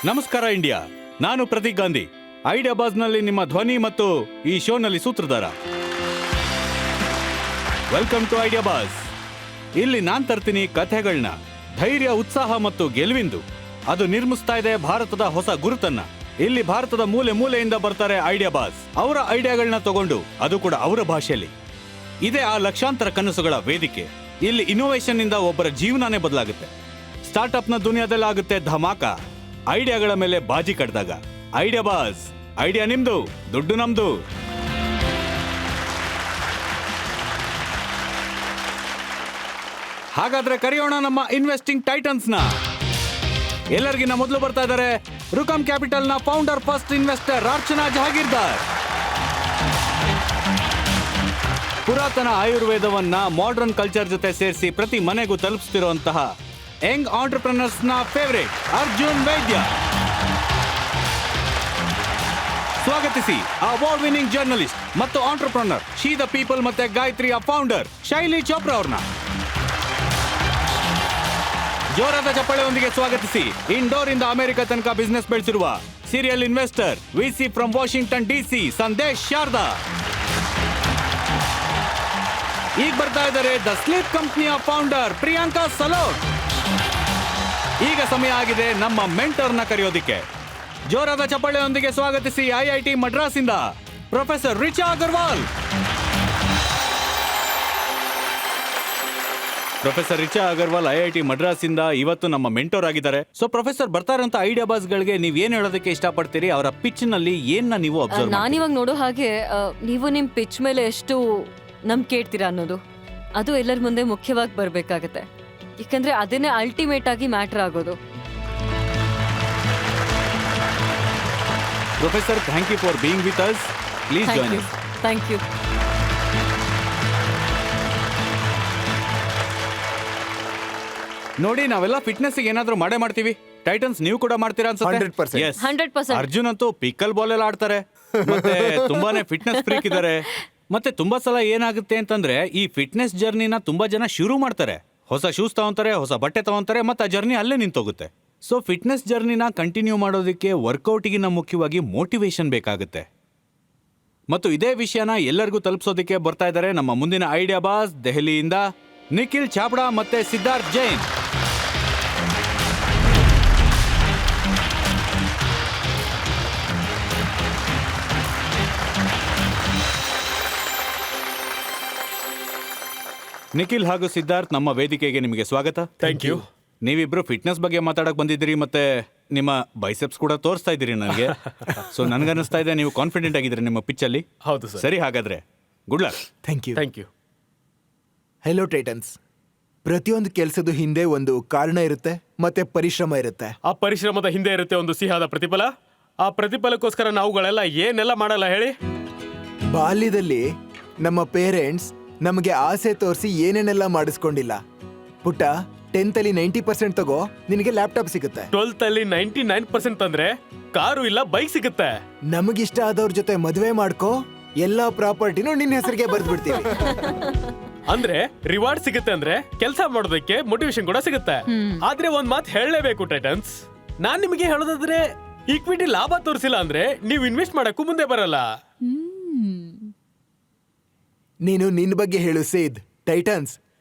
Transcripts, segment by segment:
ನಮಸ್ಕಾರ ಇಂಡಿಯಾ, ನಾನು ಪ್ರತೀಕ್ ಗಾಂಧಿ. ಐಡಿಯಾ ಬಾಸ್ನಲ್ಲಿ ನಿಮ್ಮ ಧ್ವನಿ ಮತ್ತು ಈ ಶೋನಲ್ಲಿ ಸೂತ್ರಧಾರ. Welcome to Idea Boss. ಇಲ್ಲಿ ನಾನ್ ತರ್ತೀನಿ ಕಥೆಗಳನ್ನ, ಧೈರ್ಯ, ಉತ್ಸಾಹ ಮತ್ತು ಗೆಲುವಿಂದು. ಅದು ನಿರ್ಮಿಸ್ತಾ ಇದೆ ಭಾರತದ ಹೊಸ ಗುರುತನ್ನ. ಇಲ್ಲಿ ಭಾರತದ ಮೂಲೆ ಮೂಲೆಯಿಂದ ಬರ್ತಾರೆ ಐಡಿಯಾ ಬಾಸ್. ಅವರ ಐಡಿಯಾಗಳನ್ನ ತಗೊಂಡು, ಅದು ಕೂಡ ಅವರ ಭಾಷೆಯಲ್ಲಿ. ಇದೇ ಆ ಲಕ್ಷಾಂತರ ಕನಸುಗಳ ವೇದಿಕೆ. ಇಲ್ಲಿ ಇನ್ನೋವೇಷನ್ ಇಂದ ಒಬ್ಬರ ಜೀವನನೇ ಬದಲಾಗುತ್ತೆ. ಸ್ಟಾರ್ಟ್ಅಪ್ ನ ದುನಿಯಾದಲ್ಲಿ ಆಗುತ್ತೆ ಧಮಾಕ, ಐಡಿಯಾಗಳ ಮೇಲೆ ಬಾಜಿ ಕಟ್ಟಿದಾಗ. ಐಡಿಯಾ ಬಾಸ್, ಐಡಿಯಾ ನಿಮ್ದು, ದುಡ್ಡು ನಮ್ದು. ಹಾಗಾದ್ರೆ ಕರೆಯೋಣ ನಮ್ಮ ಇನ್ವೆಸ್ಟಿಂಗ್ ಟೈಟನ್ಸ್ ನ. ಎಲ್ಲರಿಗಿನ್ನ ಮೊದಲು ಬರ್ತಾ ಇದ್ದಾರೆ ರುಕಮ್ ಕ್ಯಾಪಿಟಲ್ ನ ಫೌಂಡರ್, ಫಸ್ಟ್ ಇನ್ವೆಸ್ಟರ್ ಅರ್ಚನಾ ಜಹಾಗೀರ್ದಾರ್. ಪುರಾತನ ಆಯುರ್ವೇದವನ್ನ ಮಾಡರ್ನ್ ಕಲ್ಚರ್ ಜೊತೆ ಸೇರಿಸಿ ಪ್ರತಿ ಮನೆಗೂ ತಲುಪಿಸ್ತಿರುವಂತಹ ಯಂಗ್ ಆಂಟರ್ಪ್ರಿನರ್ಸ್ ನ ಫೇವರೇಟ್ ಅರ್ಜುನ್ ವೈದ್ಯ. ಸ್ವಾಗತಿಸಿ ಅವಾರ್ಡ್ ವಿನ್ನಿಂಗ್ ಜರ್ನಲಿಸ್ಟ್ ಮತ್ತು ಆಂಟರ್ಪ್ರಿನರ್ ಶಿ ದ ಪೀಪಲ್ ಮತ್ತೆ ಗಾಯತ್ರಿಯ ಫೌಂಡರ್ ಶೈಲಿ ಚೋಪ್ರಾ ಅವ್ರನ್ನ. ಜೋರಾದ ಚಪ್ಪಾಳೆಯೊಂದಿಗೆ ಸ್ವಾಗತಿಸಿ ಇಂಡೋರ್ ಇಂದ ಅಮೆರಿಕ ತನಕ ಬಿಸ್ನೆಸ್ ಬೆಳೆಸಿರುವ serial investor, VC from Washington DC, Sandesh Sharada. ಈಗ ಬರ್ತಾ ಇದ್ದಾರೆ ದ ಸ್ಲೀಪ್ ಕಂಪನಿಯ ಫೌಂಡರ್ ಪ್ರಿಯಾಂಕಾ ಸಲೋಟ್. ಈಗ ಸಮಯ ಆಗಿದೆ ನಮ್ಮ ಮೆಂಟರ್ನ ಕರೆಯೋದಿಕ್ಕೆ. ಜೋರಾದ ಚಪ್ಪಾಳೆಯೊಂದಿಗೆ ಸ್ವಾಗತಿಸಿ ಐಐಟಿ ಮಡ್ರಾಸ್ ಇಂದ professor Richa Agarwal. Professor Richa Agarwal IIT Madras ಇಂದ ಇವತ್ತು ನಮ್ಮ ಮೆಂಟೋರ್ ಆಗಿದ್ದಾರೆ. ಸೊ ಪ್ರೊಫೆಸರ್, ಬರ್ತಾ ಇರೋಂತ ಐಡಿಯಾ ಬಾಸ್ ಗಳಿಗೆ ನೀವ್ ಏನ್ ಹೇಳೋದಕ್ಕೆ ಇಷ್ಟಪಡ್ತೀರಿ? ಅವರ ಪಿಚ್ ನಲ್ಲಿ ಏನ್ ನೀವು ಅಬ್ಸರ್ವ್? ನಾನಿವಾಗ ನೋಡೋ ಹಾಗೆ ನೀವು ನಿಮ್ ಪಿಚ್ ಮೇಲೆ ಎಷ್ಟು ನಂಬಿಕೆ ಇಡ್ತೀರಾ ಅನ್ನೋದು, ಅದು ಎಲ್ಲರ ಮುಂದೆ ಮುಖ್ಯವಾಗಿ ಬರ್ಬೇಕಾಗತ್ತೆ. ಯಾಕಂದ್ರೆ ಅದನ್ನೇ ಅಲ್ಟಿಮೇಟ್ ಆಗಿ ಮ್ಯಾಟರ್ ಆಗೋದು. Professor, thank you for being with us. Please join us. Thank you. ನೋಡಿ, ನಾವೆಲ್ಲ ಫಿಟ್ನೆಸ್ ಏನಾದ್ರೂ ಮಾಡೇ ಮಾಡ್ತೀವಿ. ಟೈಟನ್ಸ್ ನೀವು ಕೂಡ ಮಾಡ್ತೀರಾ ಅನ್ಸುತ್ತೆ. 100%. ಅರ್ಜುನ್ ಅಂತೂ ಪಿಕ್ಕಲ್ ಬಾಲ್ ಎಲ್ಲ ಆಡ್ತಾರೆ, ಮತ್ತೆ ತುಂಬಾನೇ ಫಿಟ್ನೆಸ್ ಫ್ರೀಕ್ ಇದ್ದಾರೆ. ಮತ್ತೆ ತುಂಬಾ ಸಲ ಏನಾಗುತ್ತೆ ಅಂತಂದ್ರೆ, ಈ ಫಿಟ್ನೆಸ್ ಜರ್ನಿನ ತುಂಬಾ ಜನ ಶುರು ಮಾಡ್ತಾರೆ, ಹೊಸ ಶೂಸ್ ತಗೊಂತಾರೆ, ಹೊಸ ಬಟ್ಟೆ ತಗೊಂತಾರೆ, ಮತ್ತೆ ಆ ಜರ್ನಿ ಅಲ್ಲೇ ನಿಂತೋಗುತ್ತೆ. ಸೊ ಫಿಟ್ನೆಸ್ ಜರ್ನಿನ ಕಂಟಿನ್ಯೂ ಮಾಡೋದಕ್ಕೆ ವರ್ಕೌಟ್ಗಿನ್ನ ಮುಖ್ಯವಾಗಿ ಮೋಟಿವೇಶನ್ ಬೇಕಾಗುತ್ತೆ. ಮತ್ತು ಇದೇ ವಿಷಯನ ಎಲ್ಲರಿಗೂ ತಲುಪಿಸೋದಕ್ಕೆ ಬರ್ತಾ ಇದ್ದಾರೆ ನಮ್ಮ ಮುಂದಿನ ಐಡಿಯಾ ಬಾಸ್ ದೆಹಲಿಯಿಂದ ನಿಖಿಲ್ ಚಾಪ್ಡಾ ಮತ್ತೆ ಸಿದ್ಧಾರ್ಥ್ ಜೈನ್. ನಿಖಿಲ್ ಹಾಗೂ ಸಿದ್ಧಾರ್ಥ್, ನಮ್ಮ ವೇದಿಕೆಗೆ ನಿಮಗೆ ಸ್ವಾಗತ. Thank you. ನೀವಿಬ್ರು ಫಿಟ್ನೆಸ್ ಬಗ್ಗೆ ಮಾತಾಡಕ್ ಬಂದಿದ್ದೀರಿ, ಮತ್ತೆ ನಿಮ್ಮ ಬೈಸೆಪ್ಸ್ ಕೂಡ ತೋರಿಸ್ತಾ ಇದ್ದೀರಿ ನನಗೆ. ಸೊ ನನ್ಗನ್ನಿಸ್ತಾ ಇದೆ ನೀವು ಕಾನ್ಫಿಡೆಂಟ್ ಆಗಿದ್ದೀರಿ ನಿಮ್ಮ ಪಿಚ್ ಅಲ್ಲಿ. ಹೌದು ಸರ್. ಸರಿ, ಹಾಗಾದ್ರೆ good luck. Thank you. Thank you. Hello Titans. ಪ್ರತಿಯೊಂದು ಕೆಲಸದ ಹಿಂದೆ ಒಂದು ಕಾರಣ ಇರುತ್ತೆ, ಮತ್ತೆ ಪರಿಶ್ರಮ ಇರುತ್ತೆ. ಆ ಪರಿಶ್ರಮದ ಹಿಂದೆ ಇರುತ್ತೆ ಒಂದು ಸಿಹಿಯಾದ ಪ್ರತಿಫಲ. ಆ ಪ್ರತಿಫಲಕ್ಕೋಸ್ಕರ ನಾವುಗಳೆಲ್ಲ ಏನೆಲ್ಲ ಮಾಡಲ್ಲ ಹೇಳಿ. ಬಾಲ್ಯದಲ್ಲಿ ನಮ್ಮ ಪೇರೆಂಟ್ಸ್ ನಮಗೆ ಆಸೆ ತೋರಿಸಿ ಏನೇನೆಲ್ಲ ಮಾಡಿಸ್ಕೊಂಡಿಲ್ಲ. ಪುಟ್ಟ, 10th ಅಲ್ಲಿ 90% ತಗೋ, ನಿನಗೆ ಲ್ಯಾಪ್ಟಾಪ್ ಸಿಗುತ್ತೆ. 12th ಅಲ್ಲಿ 99% ಅಂದ್ರೆ ಕಾರು ಇಲ್ಲ, ಬೈಕ್ ಸಿಗುತ್ತೆ. ನಮಗಿಷ್ಟ ಆದವ್ರ ಜೊತೆ ಮದುವೆ ಮಾಡ್ಕೋ, ಎಲ್ಲಾ ಪ್ರಾಪರ್ಟಿನೂ ನಿನ್ನ ಹೆಸರಿಗೆ ಬರ್ದ್ಬಿಡ್ತೀವಿ. ಅಂದ್ರೆ ರಿವಾರ್ಡ್ ಸಿಗುತ್ತೆ, ಅಂದ್ರೆ ಕೆಲಸ ಮಾಡೋದಕ್ಕೆ ಮೋಟಿವೇಶನ್ ಕೂಡ ಸಿಗುತ್ತೆ. ಆದ್ರೆ ಒಂದ್ ಮಾತು ಹೇಳಲೇಬೇಕು ಟೈಟನ್ಸ್, ನಾನ್ ನಿಮಗೆ ಹೇಳೋದಾದ್ರೆ ಈಕ್ವಿಟಿ ಲಾಭ ತೋರಿಸಿಲ್ಲ ಅಂದ್ರೆ ನೀವು ಇನ್ವೆಸ್ಟ್ ಮಾಡಕ್ಕೂ ಮುಂದೆ ಬರಲ್ಲ. ನೀನು ನಿನ್ನ ಬಗ್ಗೆ ಹೇಳು ಸೇದ್. ಟೈಟನ್ಸ್,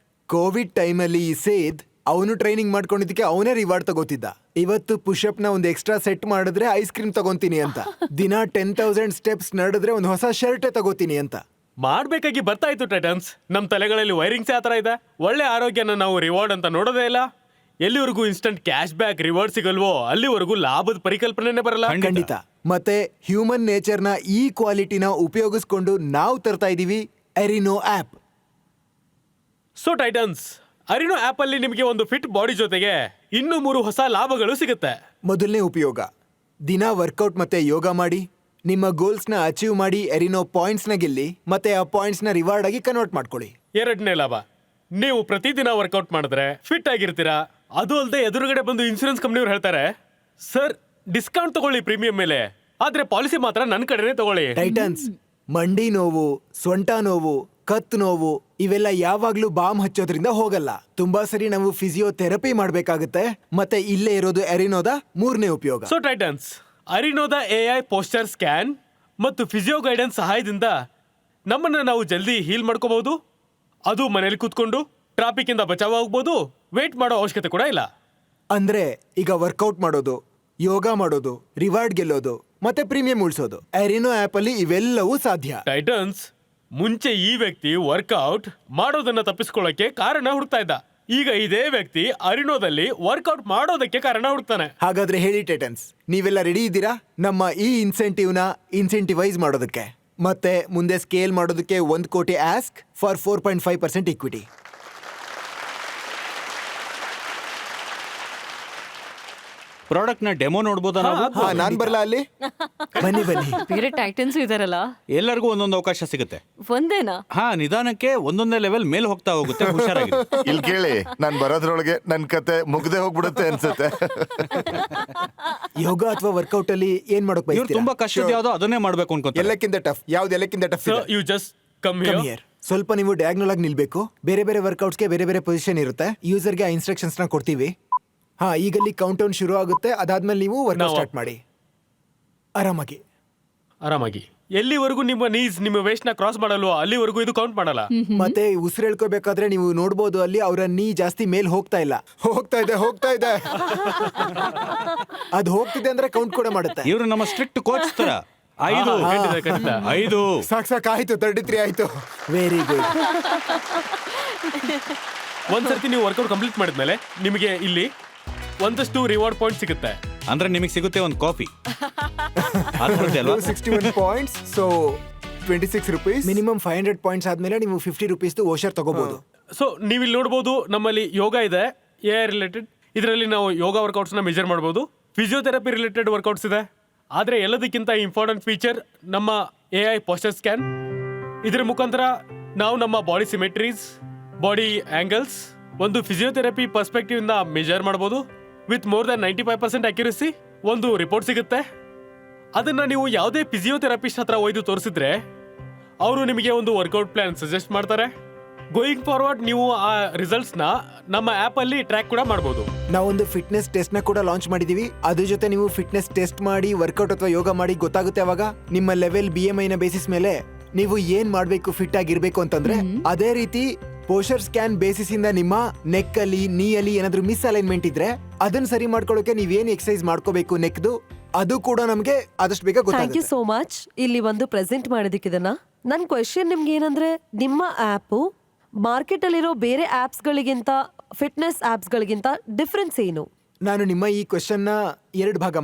ಕೋವಿಡ್ ಟೈಮಲ್ಲಿ ಈ ಸೇದ್ ಅವನು ಟ್ರೈನಿಂಗ್ ಮಾಡ್ಕೊಂಡಿದ್ದಕ್ಕೆ ಅವನೇ ರಿವಾರ್ಡ್ ತಗೋತಿದ್ದ. ಇವತ್ತು ಪುಷಪ್ ನ ಒಂದು ಎಕ್ಸ್ಟ್ರಾ ಸೆಟ್ ಮಾಡಿದ್ರೆ ಐಸ್ ಕ್ರೀಮ್ ತಗೊಂತೀನಿ ಅಂತ, ದಿನ 10,000 ಸ್ಟೆಪ್ಸ್ ನಡೆದ್ರೆ ಒಂದು ಹೊಸ ಶರ್ಟ್ ತಗೋತೀನಿ ಅಂತ. ಮಾಡ್ಬೇಕಾಗಿ ಬರ್ತಾ ಇತ್ತು ಟೈಟನ್ಸ್. ನಮ್ ತಲೆಗಳಲ್ಲಿ ವೈರಿಂಗ್ಸ್ ಆ ತರ ಇದೆ. ಒಳ್ಳೆ ಆರೋಗ್ಯನ ನಾವು ರಿವಾರ್ಡ್ ಅಂತ ನೋಡೋದೇ ಇಲ್ಲ. ಎಲ್ಲಿವರೆಗೂ ಇನ್ಸ್ಟಂಟ್ ಕ್ಯಾಶ್ ಬ್ಯಾಕ್ ರಿವಾರ್ಡ್ ಸಿಗಲ್ವೋ ಅಲ್ಲಿವರೆಗೂ ಲಾಭದ ಪರಿಕಲ್ಪನೆ ಬರಲ್ಲ. ಖಂಡಿತ. ಮತ್ತೆ ಹ್ಯೂಮನ್ ನೇಚರ್ ನ ಈ ಕ್ವಾಲಿಟಿನ ಉಪಯೋಗಿಸ್ಕೊಂಡು ನಾವು ತರ್ತಾ ಇದೀವಿ ಎರಿನೋ ಆಪ್. ಸೊ ಟೈಟನ್ಸ್, ಅರಿನೋ ಆಪ್ ಅಲ್ಲಿ ನಿಮಗೆ ಒಂದು ಫಿಟ್ ಬಾಡಿ ಜೊತೆಗೆ ಇನ್ನೂ 3 ಹೊಸ ಲಾಭಗಳು ಸಿಗುತ್ತೆ. ಮೊದಲನೇ ಉಪಯೋಗ, ದಿನ ವರ್ಕೌಟ್ ಮತ್ತೆ ಯೋಗ ಮಾಡಿ ನಿಮ್ಮ ಗೋಲ್ಸ್ ನ ಅಚೀವ್ ಮಾಡಿ ಎರಿನೋ ಪಾಯಿಂಟ್ಸ್ ನ ಗೆಲ್ಲಿ, ಮತ್ತೆ ಆ ಪಾಯಿಂಟ್ಸ್ ನ ರಿವಾರ್ಡ್ ಆಗಿ ಕನ್ವರ್ಟ್ ಮಾಡ್ಕೊಳ್ಳಿ. ಎರಡನೇ ಲಾಭ, ನೀವು ಪ್ರತಿದಿನ ವರ್ಕೌಟ್ ಮಾಡಿದ್ರೆ ಫಿಟ್ ಆಗಿರ್ತೀರಾ. ಅದು ಅಲ್ಲದೆ ಎದುರುಗಡೆ ಬಂದು ಇನ್ಶೂರೆನ್ಸ್ ಕಂಪ್ನಿಯವ್ರು ಹೇಳ್ತಾರೆ, ಸರ್ ಡಿಸ್ಕೌಂಟ್ ತಗೊಳ್ಳಿ ಪ್ರೀಮಿಯಂ ಮೇಲೆ, ಆದ್ರೆ ಪಾಲಿಸಿ ಮಾತ್ರ ನನ್ನ ಕಡೆನೇ ತಗೊಳ್ಳಿ. ಟೈಟನ್ಸ್, ಮಂಡಿ ನೋವು, ಸೊಂಟ ನೋವು, ಕತ್ತು ನೋವು ಇವೆಲ್ಲ ಯಾವಾಗ್ಲೂ ಬಾಂಬ್ ಹಚ್ಚೋದ್ರಿಂದ ಹೋಗಲ್ಲ. ತುಂಬಾ ಸರಿ ನಾವು ಫಿಸಿಯೋಥೆರಪಿ ಮಾಡ್ಬೇಕಾಗುತ್ತೆ. ಮತ್ತೆ ಇಲ್ಲೇ ಇರೋದು ಎರಿನೋದ 3ನೇ ಉಪಯೋಗ. ಸೊ ಟೈಟನ್ಸ್, ಅರಿನೋದ AI ಪೋಸ್ಚರ್ ಸ್ಕ್ಯಾನ್ ಮತ್ತು ಫಿಸಿಯೋ ಗೈಡೆನ್ಸ್ ಸಹಾಯದಿಂದ ನಮ್ಮನ್ನ ನಾವು ಜಲ್ದಿ ಹೀಲ್ ಮಾಡ್ಕೋಬಹುದು. ಅದು ಮನೇಲಿ ಕೂತ್ಕೊಂಡು ಟ್ರಾಫಿಕ್ ಇಂದ ಬಚಾವಾಗಬಹುದು. ವೇಟ್ ಮಾಡೋ ಅವಶ್ಯಕತೆ ಕೂಡ ಇಲ್ಲ. ಅಂದ್ರೆ ಈಗ ವರ್ಕೌಟ್ ಮಾಡೋದು, ಯೋಗ ಮಾಡೋದು, ರಿವಾರ್ಡ್ ಗೆಲ್ಲೋದು ಮತ್ತೆ ಪ್ರೀಮಿಯಂ ಉಳಿಸೋದು ಎರಿನೋ ಆಪ್ ಅಲ್ಲಿ ಇವೆಲ್ಲವೂ ಸಾಧ್ಯ. ಟೈಟನ್ಸ್, ಮುಂಚೆ ಈ ವ್ಯಕ್ತಿ ವರ್ಕೌಟ್ ಮಾಡೋದನ್ನ ತಪ್ಪಿಸ್ಕೊಳ್ಳೋಕೆ ಕಾರಣ ಹುಡುಕ್ತಾ ಇದ್ದ. ಈಗ ಇದೇ ವ್ಯಕ್ತಿ ಅರಿನೋದಲ್ಲಿ ವರ್ಕೌಟ್ ಮಾಡೋದಕ್ಕೆ ಕಾರಣ ಹುಡುಕ್ತಾನೆ. ಹಾಗಾದ್ರೆ ಹೇಳಿ ಟೈಟನ್ಸ್, ನೀವೆಲ್ಲ ರೆಡಿ ಇದ್ದೀರಾ ನಮ್ಮ ಈ ಇನ್ಸೆಂಟಿವ್ನ ಇನ್ಸೆಂಟಿವೈಸ್ ಮಾಡೋದಕ್ಕೆ? ಮತ್ತೆ ಮುಂದೆ ಸ್ಕೇಲ್ ಮಾಡೋದಕ್ಕೆ 1 ಕೋಟಿ ಆಸ್ಕ್ ಫಾರ್ 4.5% ಇಕ್ವಿಟಿ. ಪ್ರಾಡಕ್ಟ್ ನ ಡೆಮೋ ನೋಡ್ಬೋದಾ ನಾವು? ಹಾ, ನಾನ್ ಬರ್ಲಾ ಅಲ್ಲಿ? ಬನ್ನಿ ಬನ್ನಿ. ಬೇರೆ ಟೈಟನ್ಸ್ ಇದಾರಲ್ಲ, ಎಲ್ಲರಿಗೂ ಒಂದೊಂದು ಅವಕಾಶ ಸಿಗುತ್ತೆ. ಒಂದೇನಾ? ಹಾ, ನಿಧಾನಕ್ಕೆ ಒಂದೊಂದೇ ಲೆವೆಲ್ ಮೇಲ್ ಹೋಗ್ತಾ ಹೋಗುತ್ತೆ. ಹುಷಾರಾಗಿ. ಇಲ್ಲಿ ಕೇಳಿ, ನಾನ್ ಬರೋದ್ರೊಳಗೆ ನನ್ ಕತೆ ಮುಗ್ದೆ ಹೋಗ್ಬಿಡುತ್ತೆ ಅನ್ಸುತ್ತೆ. ಯೋಗ ಅಥವಾ ವರ್ಕೌಟ್ ಅಲ್ಲಿ ಏನ್ ಮಾಡೋಕ್ ಇವ್ರು ಬಯಸ್ತೀರಾ? ತುಂಬಾ ಕಷ್ಟದ ಯಾವ್ದೋ ಅದನ್ನೇ ಮಾಡ್ಬೇಕು ಅನ್ಕೊಂತಾರೆ. ಎಲ್ಲಕ್ಕಿಂತ ಟಫ್ ಯಾವ್ದು? ಎಲ್ಲಕ್ಕಿಂತ tough so you just come here. ಸ್ವಲ್ಪ ನೀವು ಡಯಾಗ್ನಲ್ ಆಗಿ ನಿಲ್ಬೇಕು. ಬೇರೆ ಬೇರೆ ವರ್ಕೌಟ್ಸ್ಗೆ ಬೇರೆ ಬೇರೆ ಪೊಸಿಷನ್ ಇರುತ್ತೆ. ಯೂಸರ್ಗೆ ಆ ಇನ್ಸ್ಟ್ರಕ್ಷನ್ಸ್ ನ ಕೊಡ್ತೀವಿ. ಹಾ, ಈಗಲ್ಲಿ ಕೌಂಟ್ ಡೌನ್ ಶುರು ಆಗುತ್ತೆ. ಅದಾದ್ಮೇಲೆ ನೀವು ವರ್ಕೌಟ್ ಸ್ಟಾರ್ಟ್ ಮಾಡಿ ಆರಾಮಾಗಿ. ಆರಾಮಾಗಿ ಎಲ್ಲಿವರೆಗೂ ನಿಮ್ಮ ನೀಸ್ ನಿಮ್ಮ ವೇಸ್ಟ್ ನ ಕ್ರಾಸ್ ಮಾಡಲ್ವೋ ಅಲ್ಲಿವರೆಗೂ ಇದು ಕೌಂಟ್ ಮಾಡಲ್ಲ. ಮತ್ತೆ ಉಸಿರೇಳ್ಕೋಬೇಕಾದ್ರೆ ನೀವು ನೋಡ್ಬೋದು ಅಲ್ಲಿ ಅವರ ನೀ ಜಾಸ್ತಿ ಮೇಲ್ ಹೋಗ್ತಾ ಇಲ್ಲ. ಹೋಗ್ತಾ ಇದೆ ಅದು ಹೋಗ್ತಿದೆ ಅಂದ್ರೆ ಕೌಂಟ್ ಕೂಡ ಮಾಡುತ್ತೆ. ಇವರು ನಮ್ಮ ಸ್ಟ್ರಿಕ್ಟ್ ಕೋಚ್ ತರ. 5 ಖಂಡಿತ. 5 ಸಾಕಾಯ್ತು. 33 ಆಯ್ತು. Very good. ಒಂದ್ಸರ್ತಿ ನೀವು ವರ್ಕೌಟ್ ಕಂಪ್ಲೀಟ್ ಮಾಡಿದ್ಮೇಲೆ ನಿಮಗೆ ಇಲ್ಲಿ ಒಂದಷ್ಟು ರಿವಾರ್ಡ್ ಪಾಯಿಂಟ್ ಸಿಗುತ್ತೆ. ಅಂದ್ರೆ ನಿಮಗೆ ಸಿಗುತ್ತೆ ಒಂದು ಕಾಫಿ. ಅಲ್ವಾ? 61 points, so 26 rupees. Minimum 500 points ಆದ್ಮೇಲೆ ನೀವು 50 ರೂಪೀಸ್ ವೋಚರ್ ತಗೋಬಹುದು. ಸೊ ನೀವು ಇಲ್ಲಿ ನೋಡ್ಬೋದು, ನಮ್ಮಲ್ಲಿ ಯೋಗ ಇದೆ, AI ರಿಲೇಟೆಡ್. ಇದರಲ್ಲಿ ನಾವು ಯೋಗ ವರ್ಕೌಟ್ಸ್ ನ ಮೆಜರ್ ಮಾಡಬಹುದು. ಫಿಸಿಯೋಥೆರಪಿ ರಿಲೇಟೆಡ್ ವರ್ಕೌಟ್ಸ್ ಇದೆ. ಆದ್ರೆ ಎಲ್ಲದಕ್ಕಿಂತ ಇಂಪಾರ್ಟೆಂಟ್ ಫೀಚರ್ ನಮ್ಮ AI ಪೋಸ್ಚರ್ ಸ್ಕ್ಯಾನ್. ಇದರ ಮುಖಾಂತರ ನಾವು ನಮ್ಮ ಬಾಡಿ ಸಿಮೆಟ್ರೀಸ್, ಬಾಡಿ ಆಂಗಲ್ಸ್ ಒಂದು ಫಿಸಿಯೋಥೆರಪಿ ಪರ್ಸ್ಪೆಕ್ಟಿವ್ ಇಂದ ಮೆಜರ್ ಮಾಡಬಹುದು. ವಿತ್ ಮೋರ್ ದನ್ 95% ಅಕ್ಯುರಸಿ ಒಂದು ರಿಪೋರ್ಟ್ ಸಿಗುತ್ತೆ. ಅದನ್ನ ನೀವು ಯಾವುದೇ ಫಿಸಿಯೋಥೆರಪಿಸ್ಟ್ ಹತ್ರ ಒಯ್ದು ತೋರಿಸಿದ್ರೆ ಅವರು ನಿಮಗೆ ಒಂದು ವರ್ಕೌಟ್ ಪ್ಲಾನ್ ಸಜೆಸ್ಟ್ ಮಾಡ್ತಾರೆ. ಗೋಯಿಂಗ್ ಫಾರ್ವರ್ಡ್ ನೀವು ಆ ರಿಸಲ್ಟ್ಸ್ ನ ನಮ್ಮ ಆಪ್ ಅಲ್ಲಿ ಟ್ರ್ಯಾಕ್ ಕೂಡ ಮಾಡಬಹುದು. ನಾವೊಂದು ಫಿಟ್ನೆಸ್ ಟೆಸ್ಟ್ ನ ಕೂಡ ಲಾಂಚ್ ಮಾಡಿದೀವಿ. ಅದ್ರ ಜೊತೆ ನೀವು ಫಿಟ್ನೆಸ್ ಟೆಸ್ಟ್ ಮಾಡಿ ವರ್ಕೌಟ್ ಅಥವಾ ಯೋಗ ಮಾಡಿ ಗೊತ್ತಾಗುತ್ತೆ. ಅವಾಗ ನಿಮ್ಮ ಲೆವೆಲ್ BMI ನ ಬೇಸಿಸ್ ಮೇಲೆ ನೀವು ಏನ್ ಮಾಡ್ಬೇಕು ಫಿಟ್ ಆಗಿರ್ಬೇಕು ಅಂತಂದ್ರೆ, ಅದೇ ರೀತಿ ಪೋಸ್ಚರ್ ಸ್ಕ್ಯಾನ್ ಬೇಸಿಸ್ ಇಂದ ನಿಮ್ಮ ನೆಕ್ ಅಲ್ಲಿ ನೀ ಅಲ್ಲಿ ಏನಾದ್ರೂ ಮಿಸ್ ಅಲೈನ್ಮೆಂಟ್ ಇದ್ರೆ ಅದನ್ನ ಸರಿ ಮಾಡ್ಕೊಳ್ಳೋಕೆ ನೀವೇನ್ ಎಕ್ಸರ್ಸೈಸ್ ಮಾಡ್ಕೋಬೇಕು ನೆಕ್ದು ಅದು ಕೂಡ ನಮ್ಗೆ ಆದಷ್ಟು ಬೇಗ ಥ್ಯಾಂಕ್ ಯು ಗೊತ್ತಾಗುತ್ತೆ. ಸೋ ಮಚ್ ಇಲ್ಲಿ ಒಂದು ಪ್ರೆಸೆಂಟ್ ಮಾಡೋದಕ್ಕೆ. ಇದನ್ನ ನನ್ನ ಕ್ವೆಶ್ಚನ್ ನಿಮ್ಗೆ ಏನಂದ್ರೆ, ನಿಮ್ಮ ಆ್ಯಪು ಮಾರ್ಕೆಟ್ ಅಲ್ಲಿರೋ ಬೇರೆ ಆಪ್ಸ್ ಗಳಿಗಿಂತ ಫಿಟ್ನೆಸ್ ಆಪ್ಸ್ ಗಳಿಗಿಂತ ಡಿಫ್ರೆನ್ಸ್ ಏನು? ನಾನು ನಿಮ್ಮ ಈ ಕ್ವೆಶ್ಚನ್ ನ 2 ಭಾಗ